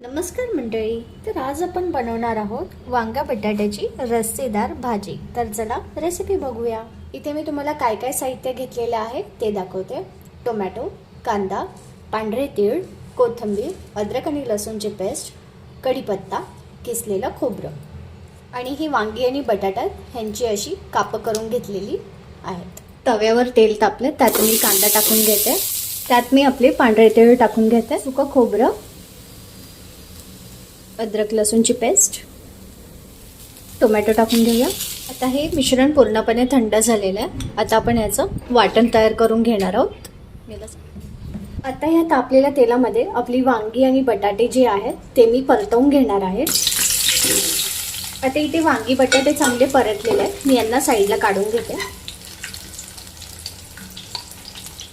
नमस्कार मंडळी. तर आज आपण बनवणार आहोत वांगा बटाट्याची रस्सेदार भाजी. तर चला रेसिपी बघूया. इथे मी तुम्हाला काय काय साहित्य घेतलेले आहे ते दाखवते. टोमॅटो, कांदा, पांढरे तीळ, कोथिंबीर, अद्रक आणि लसूणची पेस्ट, कढीपत्ता, किसलेलं खोबरं आणि ही वांगी आणि बटाटा ह्यांची अशी कापं करून घेतलेली आहेत. तव्यावर तेल तापलं, त्यात मी कांदा टाकून घेते. त्यात मी आपले पांढरे तीळ टाकून घेते, सुकं खोबरं, अद्रक लसूणची पेस्ट, टोमॅटो टाकून घेऊया. आता हे मिश्रण पूर्णपणे थंड झालेलं आहे. आता आपण याचं वाटण तयार करून घेणार आहोत. आता या तापलेल्या तेलामध्ये आपली वांगी आणि बटाटे जे आहेत ते मी परतवून घेणार आहे. आता इथे वांगी बटाटे चांगले परतलेले आहेत. मी यांना साईडला काढून घेते.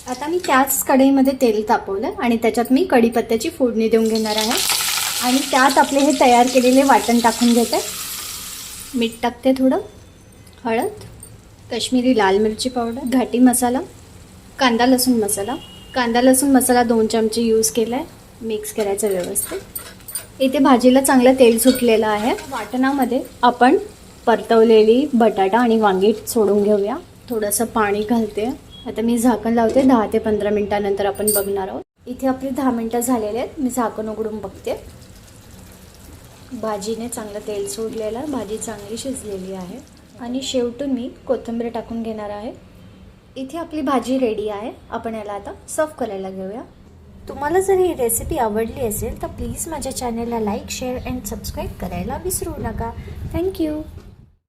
आता मी त्याच कढईमध्ये तेल तापवलं आणि त्याच्यात मी कढीपत्त्याची फोडणी देऊन घेणार आहे आणि त्यात आपले हे तयार केलेले वाटण टाकून घेते. मीठ टाकते, थोडं हळद, काश्मीरी लाल मिरची पावडर, घाटी मसाला, कांदा लसूण मसाला. कांदा लसूण मसाला 2 चमचे यूज केला आहे. मिक्स करायचं व्यवस्थित. इथे भाजीला चांगलं तेल सुटलेलं आहे. वाटणामध्ये आपण परतवलेली बटाटा आणि वांगी सोडून घेऊया. थोडंसं पाणी घालते. आता मी झाकण लावते. 10 ते 15 मिनिटानंतर आपण बघणार आहोत. इथे आपली 10 मिनिटं झालेले आहेत. मी झाकण उघडून बघते. भाजीने चांगलं तेल सोडलेलं, भाजी चांगली शिजलेली आहे आणि शेवटून मी कोथिंबीर टाकून घेणार आहे. इथे आपली भाजी रेडी आहे. आपण याला आता सर्व करायला घेऊया. तुम्हाला जर ही रेसिपी आवडली असेल तर प्लीज माझ्या चॅनलला लाईक, शेअर अँड सबस्क्राईब करायला विसरू नका. थँक्यू.